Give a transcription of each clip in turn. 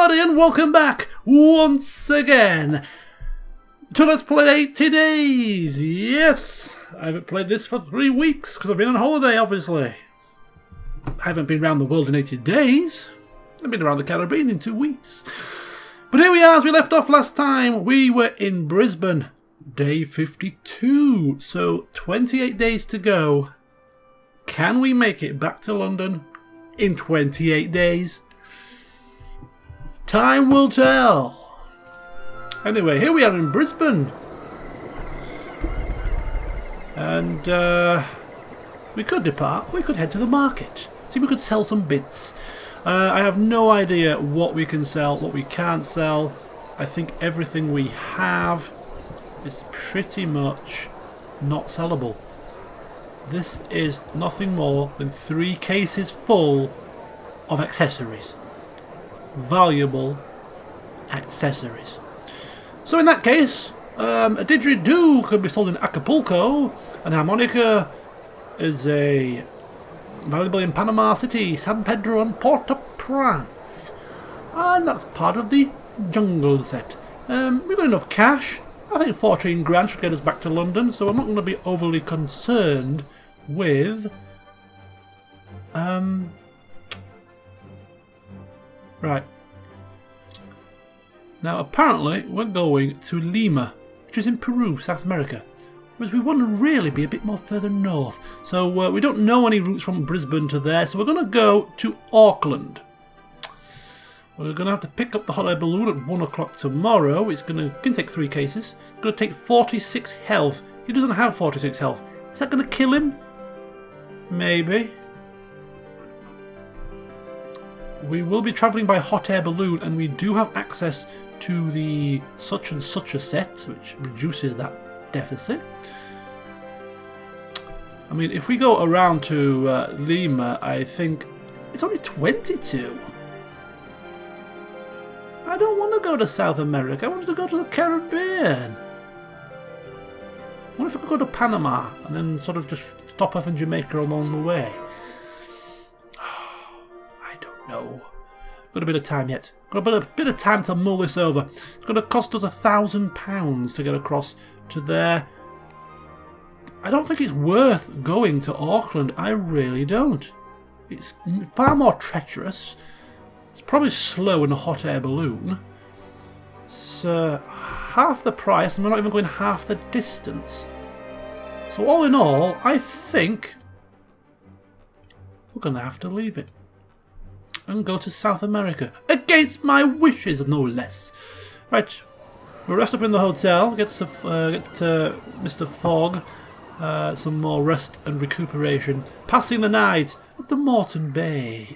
everybody, and welcome back once again to Let's Play 80 Days. Yes, I haven't played this for 3 weeks because I've been on holiday, obviously. I haven't been around the world in 80 days. I've been around the Caribbean in 2 weeks. But here we are, as we left off last time. We were in Brisbane, day 52. So 28 days to go. Can we make it back to London in 28 days? Time will tell. Anyway, here we are in Brisbane. And we could depart, we could head to the market. See if we could sell some bits. I have no idea what we can sell, what we can't sell. I think everything we have is pretty much not sellable. This is nothing more than 3 cases full of accessories. Valuable accessories. So in that case, a didgeridoo could be sold in Acapulco, and harmonica is a valuable in Panama City, San Pedro and Port-au-Prince. And that's part of the jungle set. We've got enough cash. I think 14 grand should get us back to London, so I'm not going to be overly concerned with right. Now apparently we're going to Lima, which is in Peru, South America. Whereas we want to really be a bit more further north. So we don't know any routes from Brisbane to there, so we're going to go to Auckland. We're going to have to pick up the hot air balloon at 1 o'clock tomorrow. It's going to take 3 cases. It's going to take 46 health. He doesn't have 46 health. Is that going to kill him? Maybe. We will be travelling by hot air balloon, and we do have access to the such and such a set, which reduces that deficit. I mean, if we go around to Lima, I think it's only 22. I don't want to go to South America. I wanted to go to the Caribbean. What if I could go to Panama and then sort of just stop off in Jamaica along the way? I don't know. Got a bit of time yet. Got a bit of time to mull this over. It's going to cost us £1,000 to get across to there. I don't think it's worth going to Auckland. I really don't. It's far more treacherous. It's probably slow in a hot air balloon. It's half the price, and we're not even going half the distance. So all in all, I think we're going to have to leave it and go to South America. Against my wishes, no less. Right, we'll rest up in the hotel, get Mr Fogg some more rest and recuperation, passing the night at the Moreton Bay.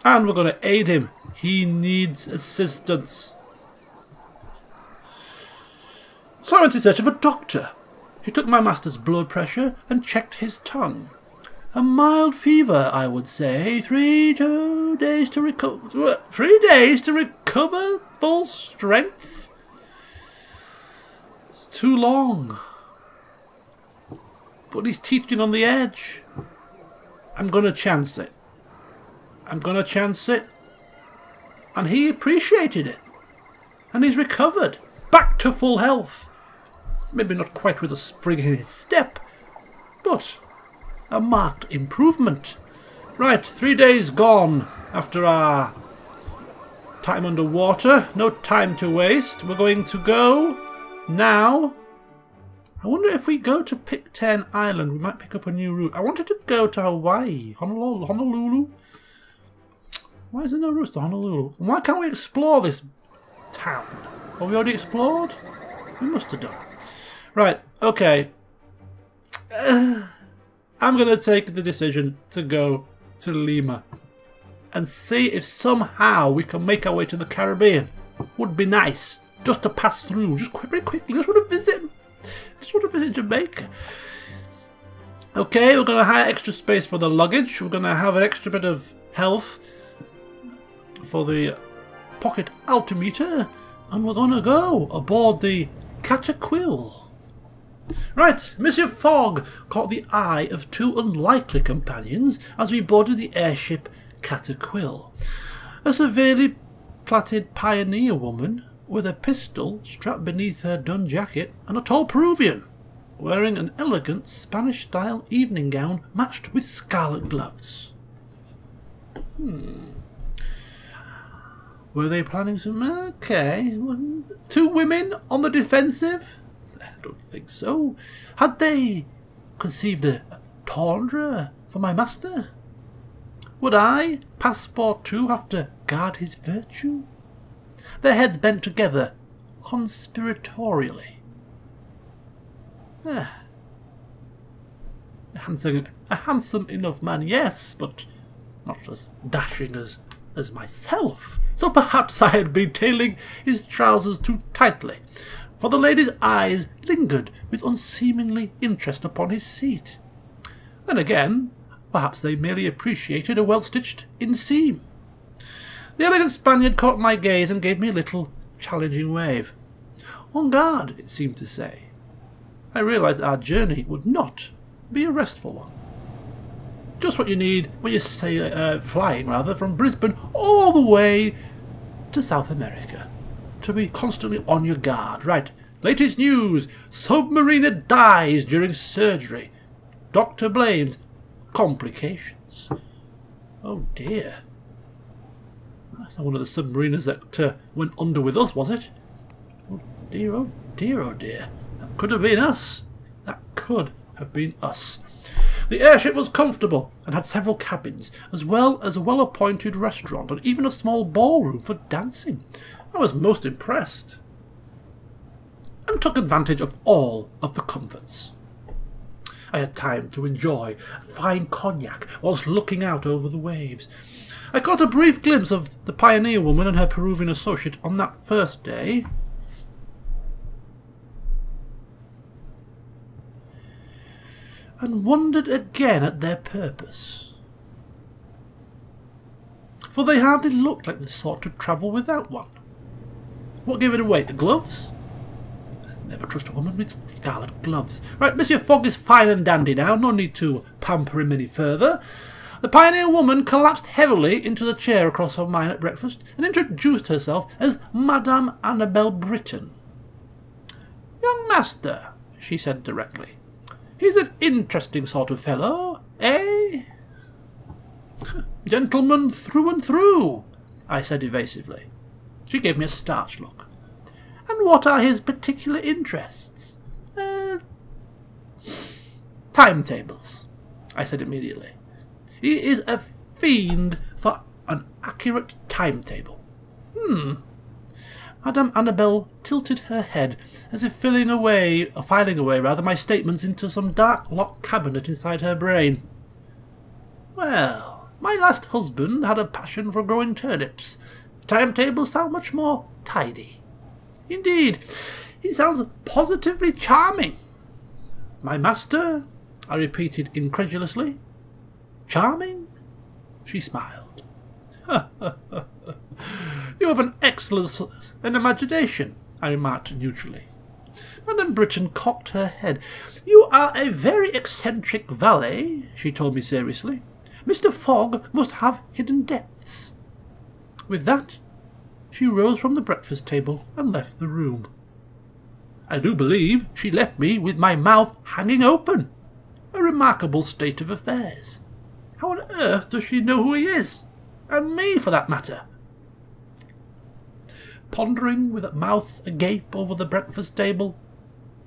And we're going to aid him. He needs assistance. So I went in search of a doctor. He took my master's blood pressure and checked his tongue. A mild fever, I would say. 3 days to recover. 3 days to recover full strength? It's too long. But he's teetering on the edge. I'm going to chance it. I'm going to chance it. And he appreciated it. And he's recovered. Back to full health. Maybe not quite with a spring in his step, but a marked improvement. Right, 3 days gone after our time underwater. No time to waste. We're going to go now. I wonder if we go to Pitcairn Island, we might pick up a new route. I wanted to go to Hawaii, Honolulu. Why is there no routes to Honolulu? Why can't we explore this town? Have we already explored? We must have done. Right, okay. I'm going to take the decision to go to Lima and see if somehow we can make our way to the Caribbean. Would be nice, just to pass through, just very quickly. Just want to visit Jamaica. Okay, we're going to hire extra space for the luggage. We're going to have an extra bit of health for the pocket altimeter, and we're going to go aboard the Cataquill. Right, Mr Fogg caught the eye of 2 unlikely companions as we boarded the airship Cataquill. A severely plaited pioneer woman with a pistol strapped beneath her dun jacket, and a tall Peruvian wearing an elegant Spanish-style evening gown matched with scarlet gloves. Were they planning some... Okay. 2 women on the defensive? I don't think so. Had they conceived a tendre for my master? Would I, Passepartout, have to guard his virtue? Their heads bent together, conspiratorially. A handsome enough man, yes, but not as dashing as myself. So perhaps I had been tailing his trousers too tightly, for the lady's eyes lingered with unseemly interest upon his seat. Then again, perhaps they merely appreciated a well-stitched inseam. The elegant Spaniard caught my gaze and gave me a little challenging wave. On guard, it seemed to say. I realised our journey would not be a restful one. Just what you need when you're flying from Brisbane all the way to South America. To be constantly on your guard. Right, latest news. Submariner dies during surgery. Doctor blames complications. Oh dear. That's not one of the submariners that went under with us, was it? Oh dear, oh dear, oh dear. That could have been us. That could have been us. The airship was comfortable and had several cabins, as well as a well-appointed restaurant and even a small ballroom for dancing. I was most impressed and took advantage of all of the comforts. I had time to enjoy fine cognac whilst looking out over the waves. I caught a brief glimpse of the pioneer woman and her Peruvian associate on that first day. And wondered again at their purpose. For they hardly looked like the sort to travel without one. What gave it away? The gloves? Never trust a woman with scarlet gloves. Right, Mr Fogg is fine and dandy now. No need to pamper him any further. The pioneer woman collapsed heavily into the chair across from mine at breakfast and introduced herself as Madame Annabel Britton. "Young master," she said directly. "He's an interesting sort of fellow, eh?" "Gentleman through and through," I said evasively. She gave me a starched look. "And what are his particular interests?" "Timetables," I said immediately. "He is a fiend for an accurate timetable." Madame Annabel tilted her head, as if filing away my statements into some dark locked cabinet inside her brain. "Well, my last husband had a passion for growing turnips. Timetables sound much more tidy. Indeed, he sounds positively charming." "My master?" I repeated incredulously. "Charming?" She smiled. "You have an excellent imagination," I remarked neutrally. Madame Britton cocked her head. "You are a very eccentric valet," she told me seriously. "Mr Fogg must have hidden depths." With that, she rose from the breakfast table and left the room. I do believe she left me with my mouth hanging open. A remarkable state of affairs. How on earth does she know who he is? And me, for that matter? Pondering with a mouth agape over the breakfast table,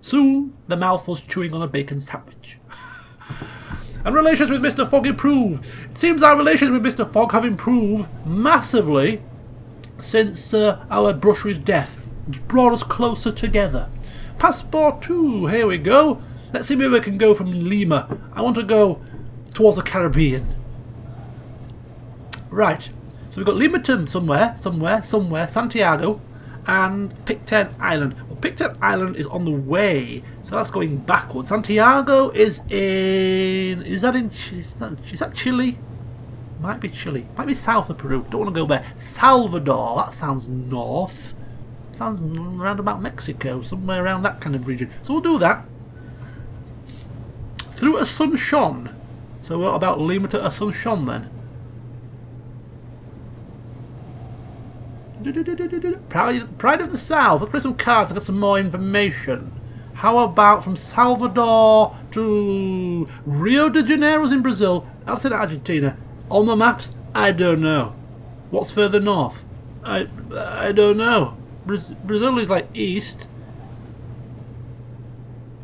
soon the mouth was chewing on a bacon sandwich. And relations with Mr Fogg improved. It seems our relations with Mr Fogg have improved massively since our brush with death. It's brought us closer together. Passepartout, here we go. Let's see where we can go from Lima. I want to go towards the Caribbean. Right, so we've got Lima to somewhere, Santiago, and Pitcairn Island. Well, Pitcairn Island is on the way, so that's going backwards. Santiago is in... Is that Chile? Might be Chile. Might be south of Peru. Don't want to go there. Salvador, that sounds north. Sounds around about Mexico, somewhere around that kind of region. So we'll do that. Through Asuncion. So what about Lima to Asuncion then? Pride of the South. Let's play some cards to get some more information. How about from Salvador to Rio de Janeiro's in Brazil? That's in Argentina. On the maps? I don't know. What's further north? I don't know. Brazil is like east.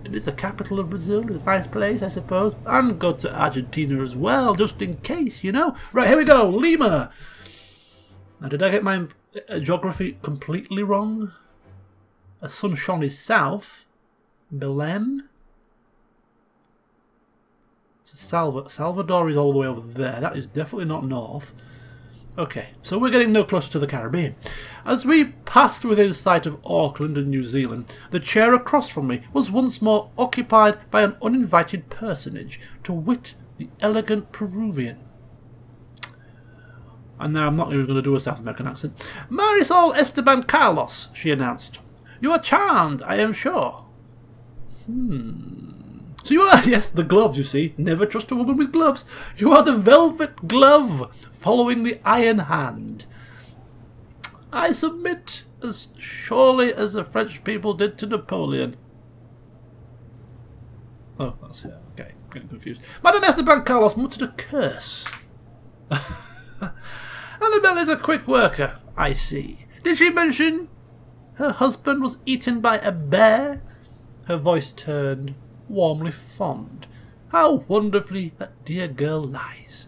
It is the capital of Brazil. It's a nice place, I suppose. And go to Argentina as well, just in case, you know. Right, here we go. Lima. Now, did I get my geography completely wrong? A sun shone is south. Belém. Salvador is all the way over there. That is definitely not north. Okay, so we're getting no closer to the Caribbean. As we passed within sight of Auckland and New Zealand, the chair across from me was once more occupied by an uninvited personage, to wit, the elegant Peruvian. And now I'm not even going to do a South American accent. Marisol Esteban Carlos, she announced. You are charmed, I am sure. So you are, yes, the gloves, you see. Never trust a woman with gloves. You are the velvet glove, following the iron hand. I submit as surely as the French people did to Napoleon. Oh, that's it. Okay, getting confused. Madame Esteban Carlos muttered a curse. Annabelle is a quick worker, I see. Did she mention her husband was eaten by a bear? Her voice turned warmly fond. How wonderfully that dear girl lies.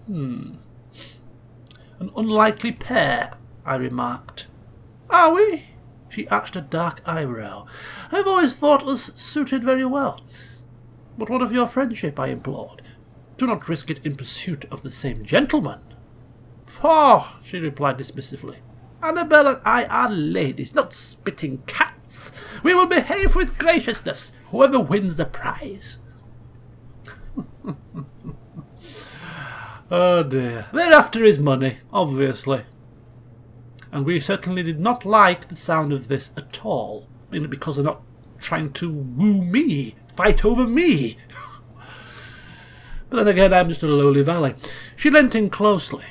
An unlikely pair, I remarked. Are we? She arched a dark eyebrow. I've always thought us suited very well. But what of your friendship? I implored. Do not risk it in pursuit of the same gentleman. Faugh, she replied dismissively. Annabelle and I are ladies, not spitting cats. We will behave with graciousness, whoever wins the prize. Oh dear. They're after his money, obviously. And we certainly did not like the sound of this at all. Mainly because they're not trying to woo me, fight over me. But then again, I'm just a lowly valet. She leant in closely.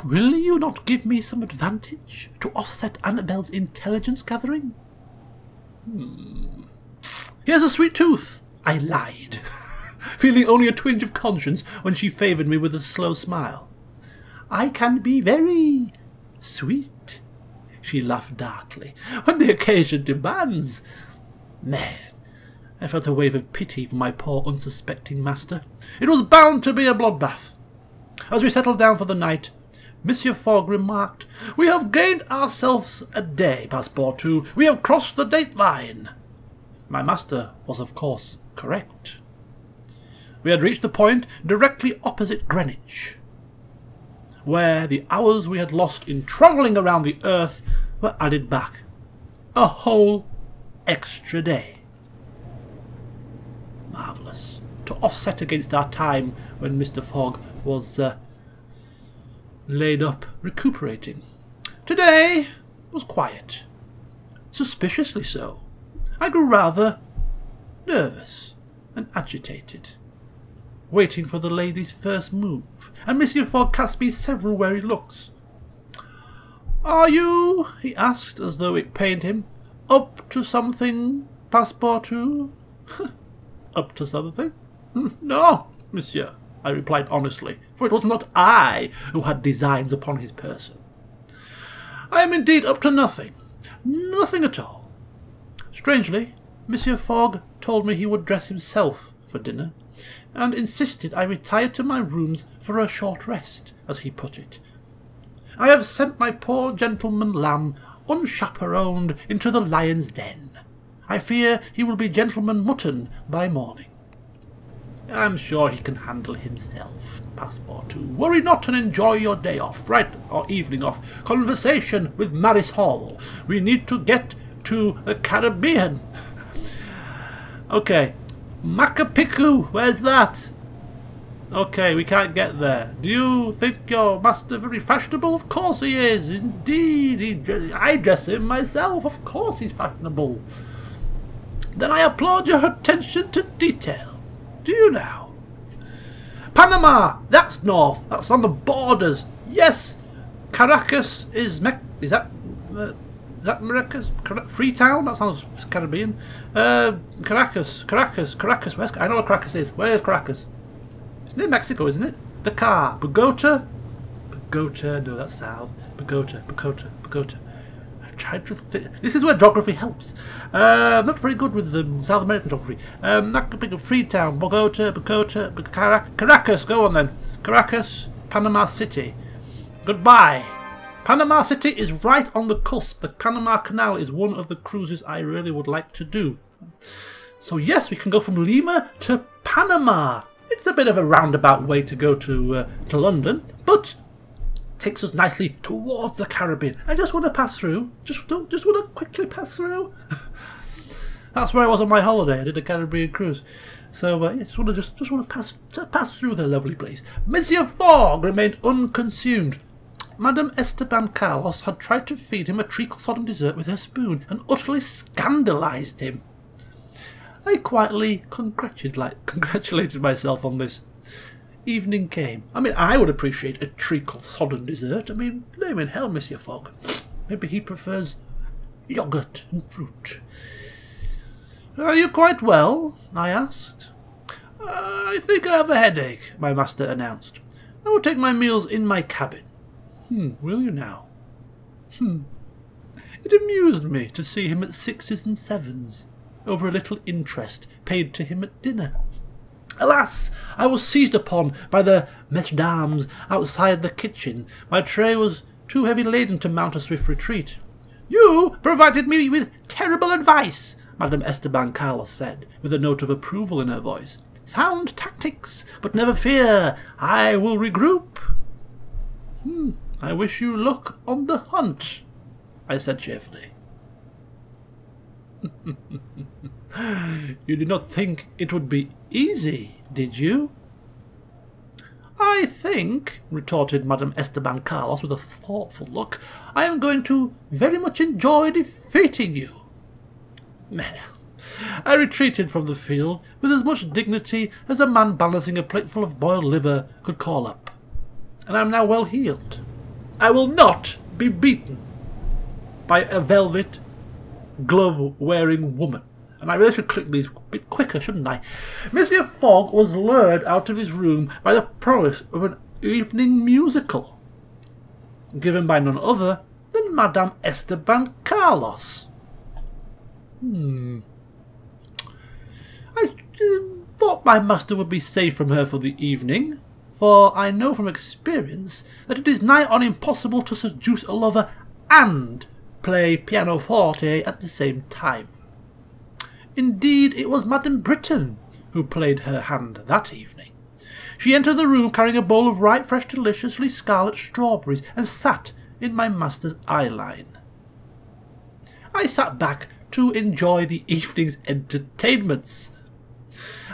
Will you not give me some advantage to offset Annabelle's intelligence gathering? Here's a sweet tooth. I lied, feeling only a twinge of conscience when she favoured me with a slow smile. I can be very sweet, she laughed darkly, when the occasion demands. Man, I felt a wave of pity for my poor unsuspecting master. It was bound to be a bloodbath. As we settled down for the night, Mr Fogg remarked, We have gained ourselves a day, Passepartout. We have crossed the date line. My master was, of course, correct. We had reached the point directly opposite Greenwich, where the hours we had lost in travelling around the earth were added back. A whole extra day. Marvellous. To offset against our time when Mr Fogg was laid up recuperating. Today was quiet. Suspiciously so. I grew rather nervous and agitated, waiting for the lady's first move, and Monsieur Fogg cast me several wary looks. Are you, he asked, as though it pained him, up to something, Passepartout? Up to something? No, monsieur, I replied honestly, for it was not I who had designs upon his person. I am indeed up to nothing. Nothing at all. Strangely, Monsieur Fogg told me he would dress himself for dinner, and insisted I retire to my rooms for a short rest, as he put it. I have sent my poor gentleman lamb unchaperoned into the lion's den. I fear he will be gentleman mutton by morning. I'm sure he can handle himself, Passepartout. Worry not and enjoy your day off, right, or evening off. Conversation with Marisol. We need to get to the Caribbean. Okay. Macapicu, where's that? Okay, we can't get there. Do you think your master very fashionable? Of course he is. Indeed, I dress him myself. Of course he's fashionable. Then I applaud your attention to detail. Do you now? Panama! That's north. That's on the borders. Yes, Caracas is is that Maracas? Freetown? That sounds Caribbean. Caracas. Where's, I know where Caracas is. Where's Caracas? It's near Mexico, isn't it? Dakar. Bogota. No, that's south. Bogota. I've tried to fit. This is where geography helps. I'm not very good with the South American geography. That could be Freetown, Bogota, Caracas. Go on then. Caracas, Panama City. Goodbye. Panama City is right on the cusp. The Panama Canal is one of the cruises I really would like to do. So yes, we can go from Lima to Panama. It's a bit of a roundabout way to go to London, but takes us nicely towards the Caribbean. I just want to pass through. Just want to quickly pass through. That's where I was on my holiday. I did a Caribbean cruise. So yeah, just want to pass through the lovely place. Mr Fogg remained unconsumed. Madame Esteban Carlos had tried to feed him a treacle-sodden dessert with her spoon and utterly scandalised him. I quietly congratulated myself on this. Evening came. I mean, I would appreciate a treacle-sodden dessert. I mean, name in hell, Mr Fogg. Maybe he prefers yoghurt and fruit. Are you quite well? I asked. I think I have a headache, my master announced. I will take my meals in my cabin. Will you now? It amused me to see him at 6s and 7s, over a little interest paid to him at dinner. Alas, I was seized upon by the mesdames outside the kitchen. My tray was too heavy laden to mount a swift retreat. You provided me with terrible advice, Madame Esteban Carlos said, with a note of approval in her voice. Sound tactics, but never fear, I will regroup. I wish you luck on the hunt, I said cheerfully. You did not think it would be easy, did you? I think, retorted Madame Esteban Carlos with a thoughtful look, I am going to very much enjoy defeating you. I retreated from the field with as much dignity as a man balancing a plateful of boiled liver could call up, and I am now well healed. I will not be beaten by a velvet glove-wearing woman. And I really should click these a bit quicker, shouldn't I? Mr Fogg was lured out of his room by the promise of an evening musical, given by none other than Madame Esteban Carlos. I thought my master would be safe from her for the evening, for I know from experience that it is nigh on impossible to seduce a lover and play pianoforte at the same time. Indeed, it was Madame Britton who played her hand that evening. She entered the room carrying a bowl of ripe, fresh, deliciously scarlet strawberries and sat in my master's eye-line. I sat back to enjoy the evening's entertainments.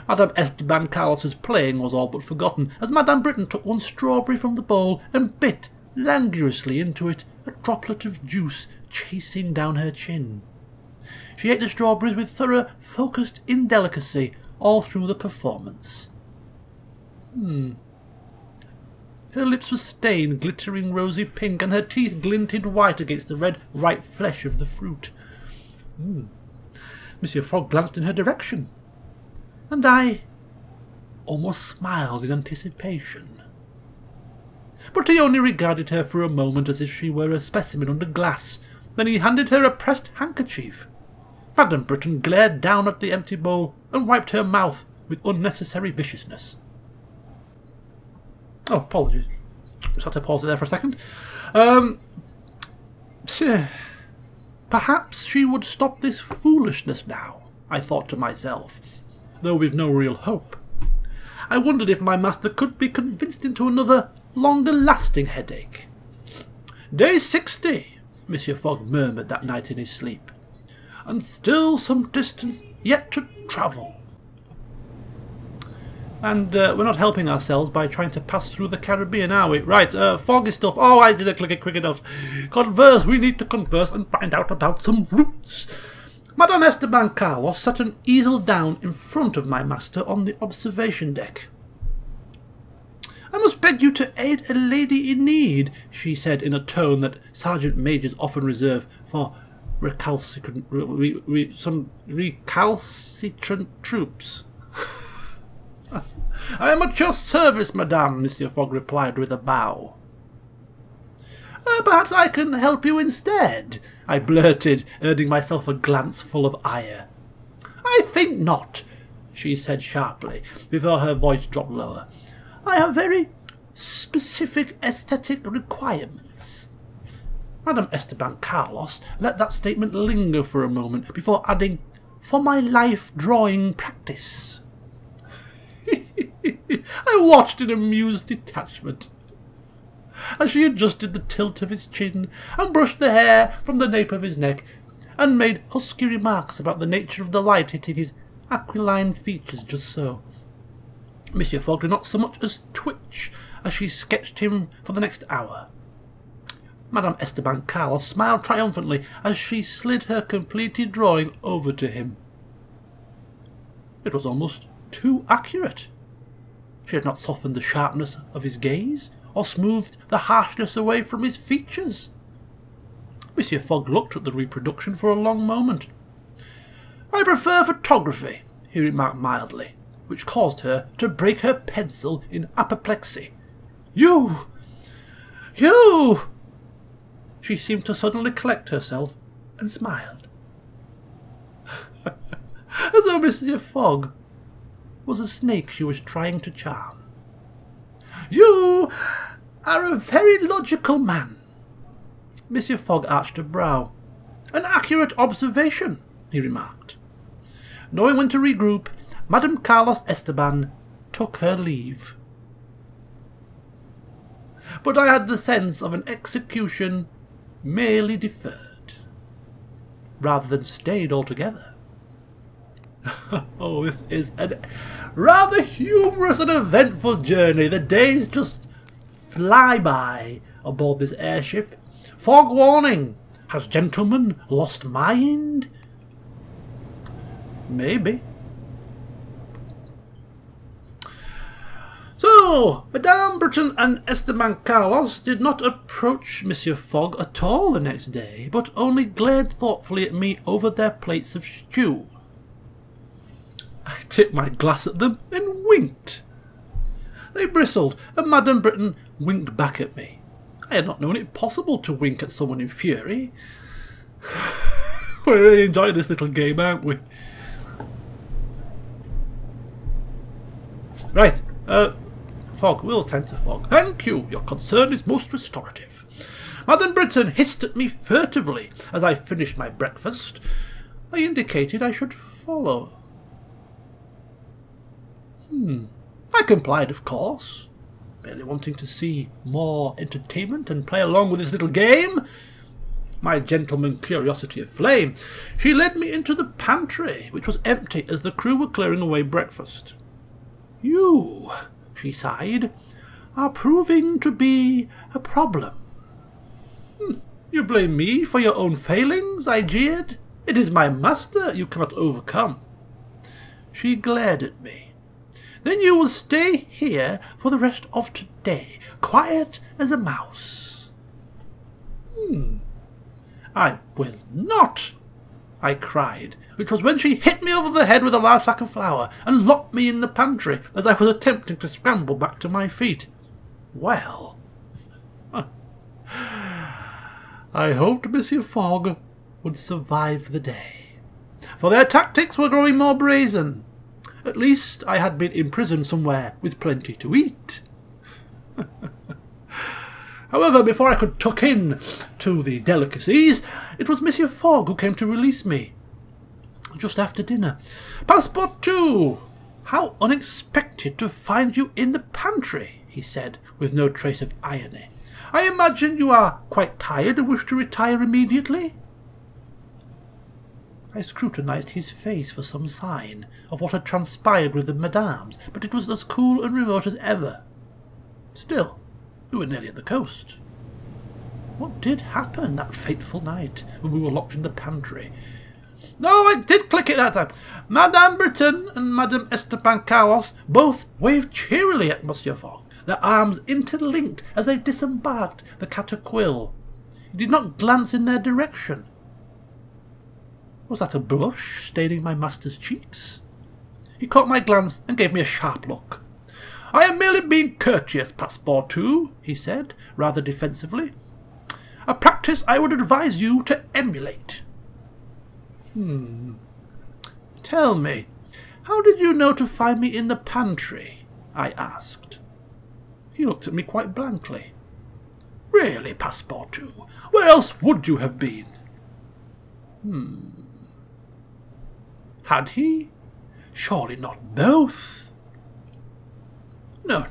Madame Esteban Carlos's playing was all but forgotten, as Madame Britton took one strawberry from the bowl and bit languorously into it, a droplet of juice chasing down her chin. She ate the strawberries with thorough, focused indelicacy all through the performance. Her lips were stained glittering rosy pink, and her teeth glinted white against the red, ripe flesh of the fruit. Mr Fogg glanced in her direction, and I almost smiled in anticipation. But he only regarded her for a moment as if she were a specimen under glass. Then he handed her a pressed handkerchief. Madame Britton glared down at the empty bowl and wiped her mouth with unnecessary viciousness. Oh, apologies. Just had to pause it there for a second. Perhaps she would stop this foolishness now, I thought to myself, though with no real hope. I wondered if my master could be convinced into another, longer-lasting headache. Day 60, Mr Fogg murmured that night in his sleep, and still some distance yet to travel. And we're not helping ourselves by trying to pass through the Caribbean, are we? Right, Foggy stuff. Oh, I didn't click it quick enough. Converse, we need to converse and find out about some roots. Madame Esteban Carlos set an easel down in front of my master on the observation deck. I must beg you to aid a lady in need, she said in a tone that sergeant majors often reserve for recalcitrant troops. I am at your service, madame, Mr Fogg replied with a bow. Perhaps I can help you instead, I blurted, earning myself a glance full of ire. I think not, she said sharply, before her voice dropped lower. I have very specific aesthetic requirements. Madame Esteban Carlos let that statement linger for a moment before adding, for my life drawing practice. I watched in amused detachment as she adjusted the tilt of his chin and brushed the hair from the nape of his neck and made husky remarks about the nature of the light hitting his aquiline features just so. Mr Fogg did not so much as twitch as she sketched him for the next hour. Madame Esteban Carlos smiled triumphantly as she slid her completed drawing over to him. It was almost too accurate. She had not softened the sharpness of his gaze or smoothed the harshness away from his features. Mr Fogg looked at the reproduction for a long moment. I prefer photography, he remarked mildly, which caused her to break her pencil in apoplexy. You! She seemed to suddenly collect herself and smiled. As though Mr Fogg was a snake she was trying to charm. You are a very logical man. Mr Fogg arched a brow. An accurate observation, he remarked. Knowing when to regroup, Madame Carlos Esteban took her leave. But I had the sense of an execution merely deferred, rather than stayed altogether. Oh, this is a rather humorous and eventful journey. The days just fly by aboard this airship. Fog warning. Has gentleman lost mind? Maybe. So, Madame Britton and Esteban Carlos did not approach Monsieur Fogg at all the next day, but only glared thoughtfully at me over their plates of stew. I tipped my glass at them and winked. They bristled, and Madame Britton winked back at me. I had not known it possible to wink at someone in fury. We're really enjoying this little game, aren't we? Right, Fogg, we'll attend to Fogg. Thank you, your concern is most restorative. Madame Britton hissed at me furtively as I finished my breakfast. I indicated I should follow. I complied, of course, merely wanting to see more entertainment and play along with this little game. My gentleman curiosity aflame, she led me into the pantry, which was empty as the crew were clearing away breakfast. You, she sighed, are proving to be a problem. You blame me for your own failings, I jeered. It is my master you cannot overcome. She glared at me. Then you will stay here for the rest of today, quiet as a mouse. I will not, I cried, which was when she hit me over the head with a large sack of flour and locked me in the pantry as I was attempting to scramble back to my feet. Well, I hoped Monsieur Fogg would survive the day, for their tactics were growing more brazen. At least I had been imprisoned somewhere with plenty to eat. However, before I could tuck in to the delicacies, it was Monsieur Fogg who came to release me. Just after dinner. Passepartout! How unexpected to find you in the pantry, he said, with no trace of irony. I imagine you are quite tired and wish to retire immediately? I scrutinized his face for some sign of what had transpired with the madames, but it was as cool and remote as ever. Still, we were nearly at the coast. What did happen that fateful night when we were locked in the pantry? No, I did click it that time. Madame Britton and Madame Esteban Carlos both waved cheerily at Monsieur Fogg. their arms interlinked as they disembarked the cataquill. He did not glance in their direction. Was that a blush staining my master's cheeks? He caught my glance and gave me a sharp look. "I am merely being courteous, Passepartout," he said, rather defensively. "A practice I would advise you to emulate." "Tell me, how did you know to find me in the pantry?" I asked. He looked at me quite blankly. "Really, Passepartout, where else would you have been?" Had he? Surely not both. No.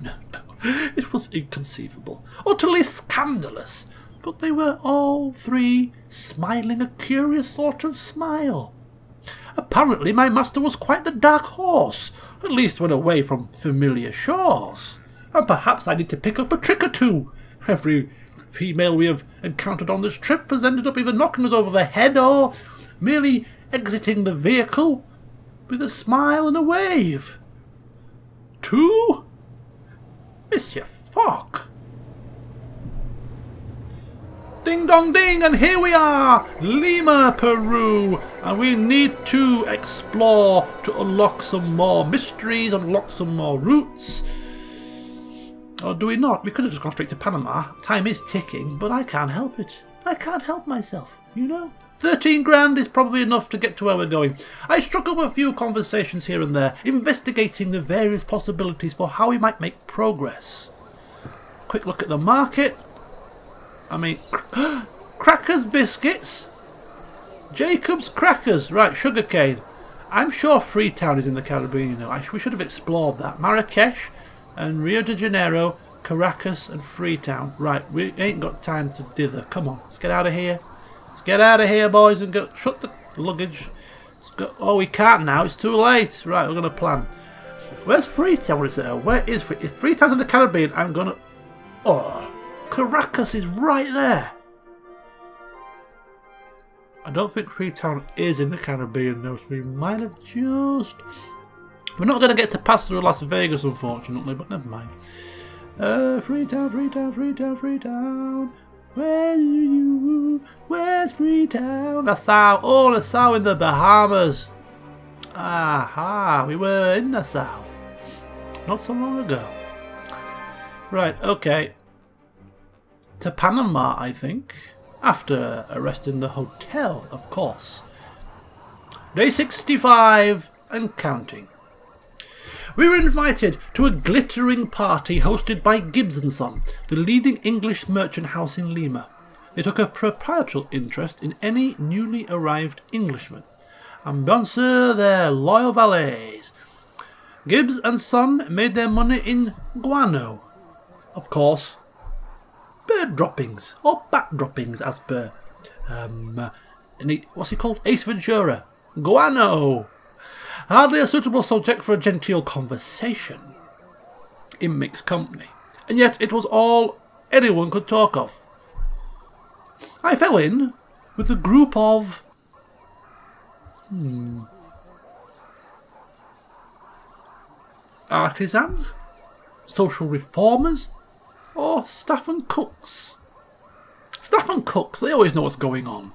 It was inconceivable, utterly scandalous, but they were all three smiling a curious sort of smile. Apparently my master was quite the dark horse, at least when away from familiar shores, and perhaps I need to pick up a trick or two. Every female we have encountered on this trip has ended up either knocking us over the head or merely exiting the vehicle with a smile and a wave. Two? Mr Fogg. Ding dong ding, and here we are, Lima, Peru, and we need to explore to unlock some more mysteries, unlock some more routes. Or do we not? We could have just gone straight to Panama. Time is ticking, but I can't help it. I can't help myself, you know. 13 grand is probably enough to get to where we're going. I struck up a few conversations here and there, investigating the various possibilities for how we might make progress. Quick look at the market. I mean, crackers, biscuits. Jacob's crackers. Right, sugarcane. I'm sure Freetown is in the Caribbean, you know. We should have explored that. Marrakesh and Rio de Janeiro, Caracas and Freetown. Right, we ain't got time to dither. Come on, let's get out of here. Let's get out of here, boys, and go. Shut the luggage. Let's go. Oh, we can't now. It's too late. Right, we're going to plan. Where's Freetown? What is it? Where is Freetown? If Freetown's in the Caribbean, I'm going to... Oh, Caracas is right there. I don't think Freetown is in the Caribbean, though, so we might have just... We're not going to get to pass through Las Vegas, unfortunately, but never mind. Freetown, Freetown, Freetown, Freetown. Where are you? Where's Freetown? Nassau. Oh, Nassau in the Bahamas. Aha, we were in Nassau not so long ago. Right, okay. To Panama, I think. After a rest in the hotel, of course. Day 65 and counting. We were invited to a glittering party hosted by Gibbs & Son, the leading English merchant house in Lima. They took a proprietorial interest in any newly arrived Englishmen, and bonsoir their loyal valets. Gibbs & Son made their money in guano, of course. Bird droppings, or bat droppings, as per, what's he called? Ace Ventura. Guano! Hardly a suitable subject for a genteel conversation in mixed company, and yet it was all anyone could talk of. I fell in with a group of artisans, social reformers, or staff and cooks. Staff and cooks, they always know what's going on,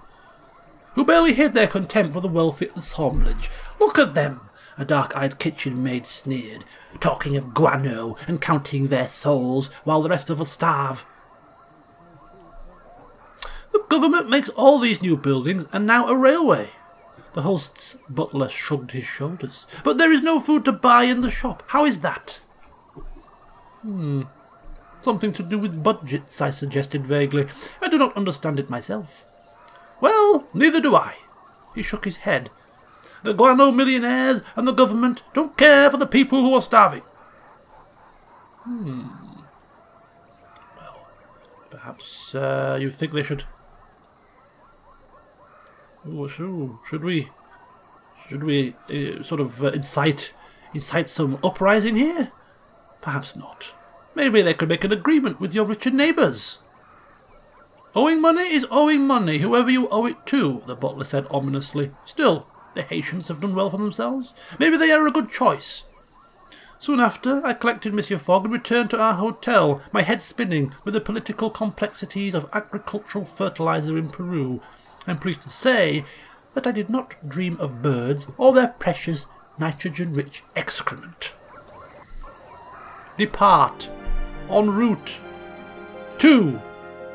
who barely hid their contempt for the wealthy assemblage. Look at them, a dark-eyed kitchen maid sneered, talking of guano and counting their souls while the rest of us starve. The government makes all these new buildings and now a railway. The host's butler shrugged his shoulders. But there is no food to buy in the shop. How is that? Something to do with budgets, I suggested vaguely. I do not understand it myself. Well, neither do I. He shook his head. The guano millionaires and the government don't care for the people who are starving. Well, perhaps you think they should... Should we sort of incite some uprising here? Perhaps not. Maybe they could make an agreement with your richer neighbours. Owing money is owing money, whoever you owe it to, the butler said ominously. Still, the Haitians have done well for themselves. Maybe they are a good choice. Soon after, I collected Mr Fogg and returned to our hotel, my head spinning with the political complexities of agricultural fertilizer in Peru. I'm pleased to say that I did not dream of birds or their precious nitrogen-rich excrement. Depart. En route to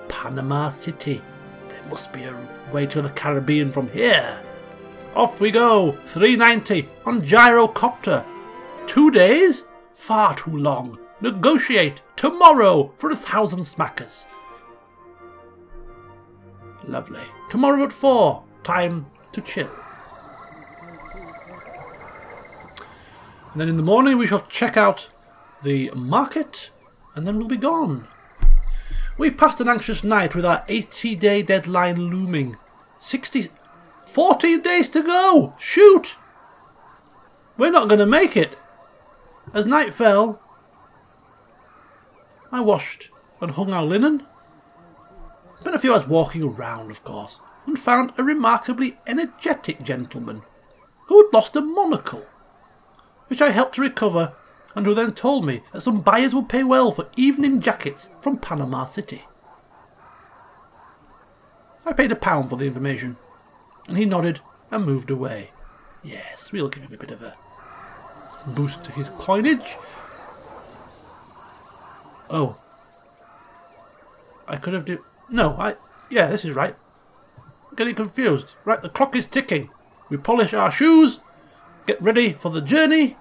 Panama City. There must be a way to the Caribbean from here. Off we go. 390 on gyrocopter. 2 days? Far too long. Negotiate tomorrow for 1,000 smackers. Lovely. Tomorrow at 4. Time to chill. And then in the morning we shall check out the market and then we'll be gone. We passed an anxious night with our 80-day deadline looming. 14 days to go! Shoot! We're not going to make it. As night fell, I washed and hung our linen. Spent a few hours walking around, of course, and found a remarkably energetic gentleman who had lost a monocle, which I helped to recover, and who then told me that some buyers would pay well for evening jackets from Panama City. I paid £1 for the information, and he nodded and moved away. Yes, we'll give him a bit of a boost to his coinage. Oh. I could have yeah, this is right. I'm getting confused. Right, the clock is ticking. We polish our shoes, get ready for the journey,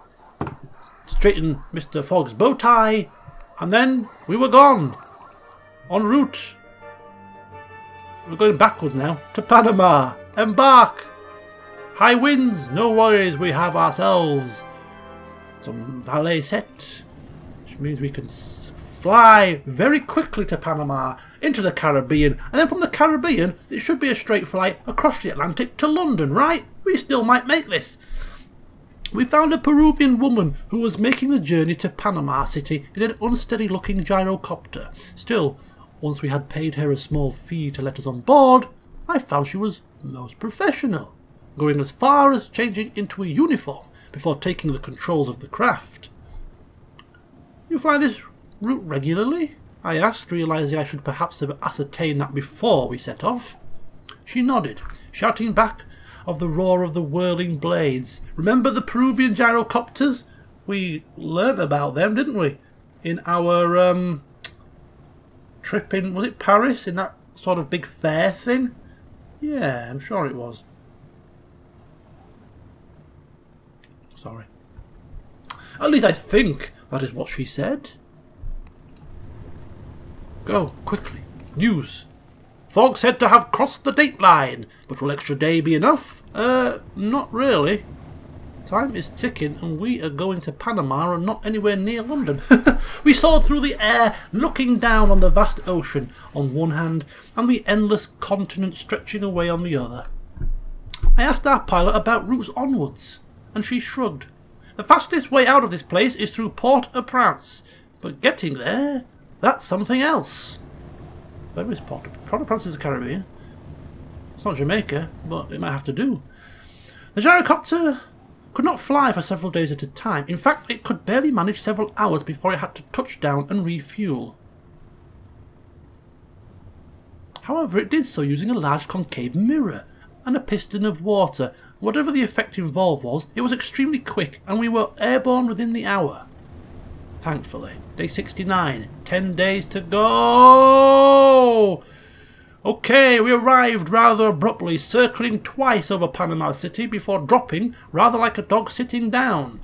straighten Mr Fogg's bow tie, and then we were gone. En route. We're going backwards now to Panama. Embark. High winds, no worries, we have ourselves some valet set, which means we can fly very quickly to Panama, into the Caribbean, and then from the Caribbean it should be a straight flight across the Atlantic to London, right? We still might make this. We found a Peruvian woman who was making the journey to Panama City in an unsteady looking gyrocopter. Still, once we had paid her a small fee to let us on board, I found she was most professional, going as far as changing into a uniform before taking the controls of the craft. You fly this route regularly? I asked, realising I should perhaps have ascertained that before we set off. She nodded, shouting back of the roar of the whirling blades. Remember the Peruvian gyrocopters? We learnt about them, didn't we? In our trip in, was it Paris? In that sort of big fair thing? Yeah, I'm sure it was. Sorry. At least I think that is what she said. Go, quickly. News. Fogg said to have crossed the date line, but will extra day be enough? Not really. Time is ticking and we are going to Panama and not anywhere near London. We soared through the air, looking down on the vast ocean on one hand and the endless continent stretching away on the other. I asked our pilot about routes onwards, and she shrugged. The fastest way out of this place is through Port-au-Prince, but getting there, that's something else. Where is Port-au-Prince? Is the Caribbean. It's not Jamaica, but it might have to do. The gyrocopter could not fly for several days at a time. In fact, it could barely manage several hours before it had to touch down and refuel. However, it did so using a large concave mirror and a piston of water. Whatever the effect involved was, it was extremely quick and we were airborne within the hour. Thankfully. Day 69. 10 days to go! Okay, we arrived rather abruptly, circling twice over Panama City before dropping, rather like a dog sitting down.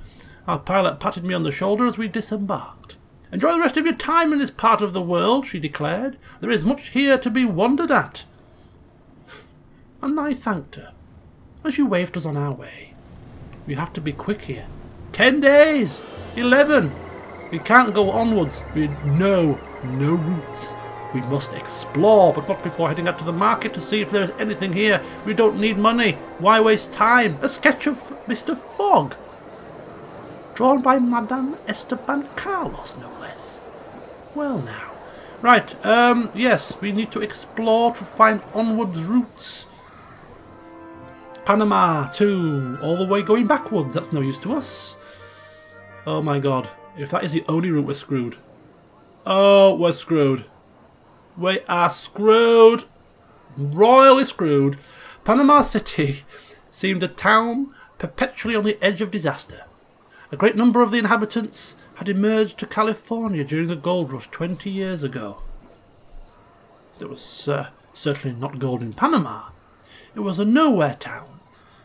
Our pilot patted me on the shoulder as we disembarked. Enjoy the rest of your time in this part of the world, she declared. There is much here to be wondered at. And I thanked her, as she waved us on our way. We have to be quick here. 10 days! 11! We can't go onwards with no routes. We must explore, but not before heading out to the market to see if there is anything here. We don't need money. Why waste time? A sketch of Mr Fogg, drawn by Madame Esteban Carlos, no less. Well now. Right, yes, we need to explore to find onwards routes. Panama, too. All the way going backwards, that's no use to us. Oh my god. If that is the only route, we're screwed. Oh, we're screwed. We are screwed. Royally screwed. Panama City seemed a town perpetually on the edge of disaster. A great number of the inhabitants had emerged to California during the gold rush 20 years ago. There was certainly not gold in Panama. It was a nowhere town,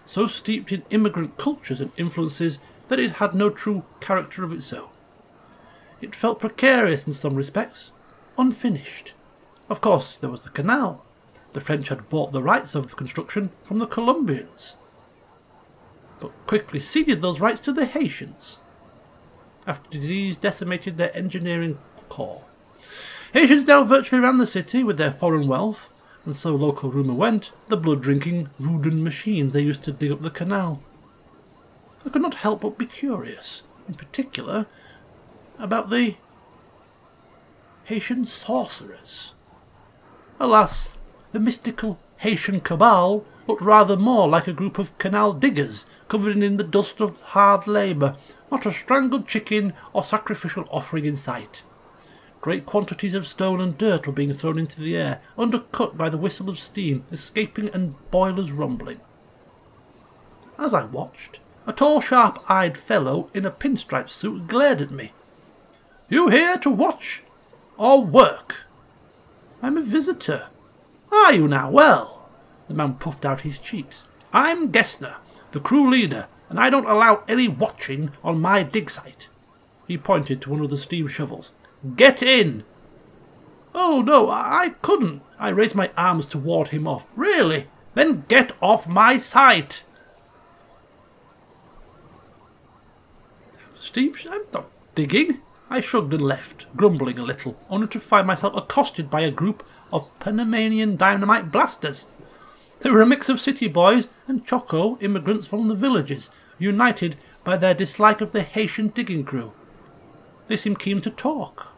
so steeped in immigrant cultures and influences that it had no true character of its own. It felt precarious in some respects, unfinished. Of course, there was the canal. The French had bought the rights of construction from the Colombians, but quickly ceded those rights to the Haitians, after disease decimated their engineering corps. Haitians now virtually ran the city with their foreign wealth, and so local rumour went, the blood-drinking wooden machines they used to dig up the canal. I could not help but be curious, in particular, about the Haitian sorcerers. Alas, the mystical Haitian cabal looked rather more like a group of canal diggers covered in the dust of hard labour, not a strangled chicken or sacrificial offering in sight. Great quantities of stone and dirt were being thrown into the air, undercut by the whistle of steam escaping and boilers rumbling. As I watched, a tall, sharp-eyed fellow in a pinstripe suit glared at me. "You here to watch or work?" "I'm a visitor." "Are you now? Well." The man puffed out his cheeks. "I'm Gessner, the crew leader, and I don't allow any watching on my dig site." He pointed to one of the steam shovels. "Get in!" "Oh, no, I couldn't." I raised my arms to ward him off. "Really? Then get off my site." "Steam? I'm not digging." I shrugged and left, grumbling a little, only to find myself accosted by a group of Panamanian dynamite blasters. They were a mix of city boys and Choco immigrants from the villages, united by their dislike of the Haitian digging crew. They seemed keen to talk.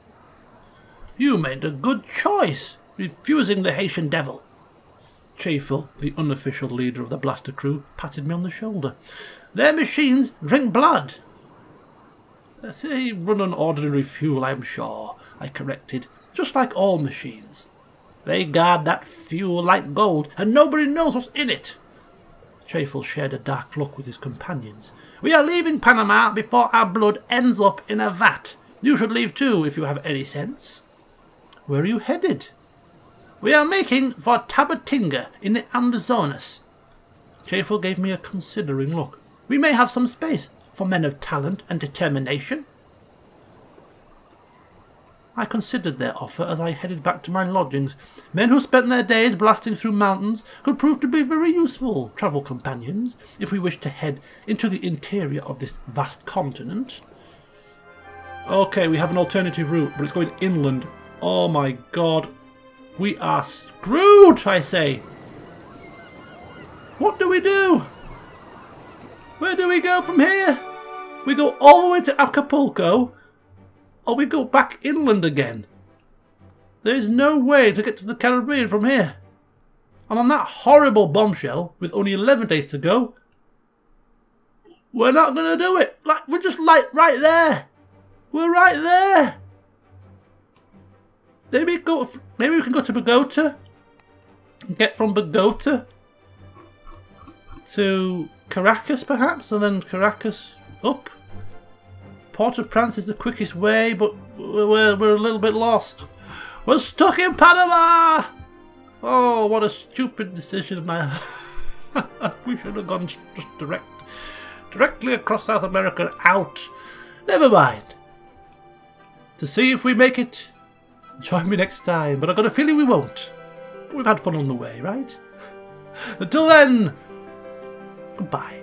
"You made a good choice, refusing the Haitian devil." Chaffel, the unofficial leader of the blaster crew, patted me on the shoulder. "Their machines drink blood." "They run on ordinary fuel, I'm sure," I corrected, "just like all machines." "They guard that fuel like gold, and nobody knows what's in it." Chaffel shared a dark look with his companions. "We are leaving Panama before our blood ends up in a vat. You should leave too, if you have any sense." "Where are you headed?" "We are making for Tabatinga in the Amazonas." Chaffel gave me a considering look. "We may have some space for men of talent and determination." I considered their offer as I headed back to my lodgings. Men who spent their days blasting through mountains could prove to be very useful travel companions if we wished to head into the interior of this vast continent. Okay, we have an alternative route, but it's going inland. Oh my god. We are screwed, I say. What do we do? Where do we go from here? We go all the way to Acapulco, or we go back inland again. There is no way to get to the Caribbean from here. And on that horrible bombshell, with only 11 days to go, we're not going to do it. We're just right there. We're right there. Maybe we can go to Bogota and get from Bogota to Caracas, perhaps, and then Caracas up. Port-au-Prince is the quickest way, but we're a little bit lost. We're stuck in Panama! Oh, what a stupid decision. We should have gone just directly across South America and out. Never mind. To see if we make it, join me next time, but I've got a feeling we won't. We've had fun on the way, right? Until then, goodbye.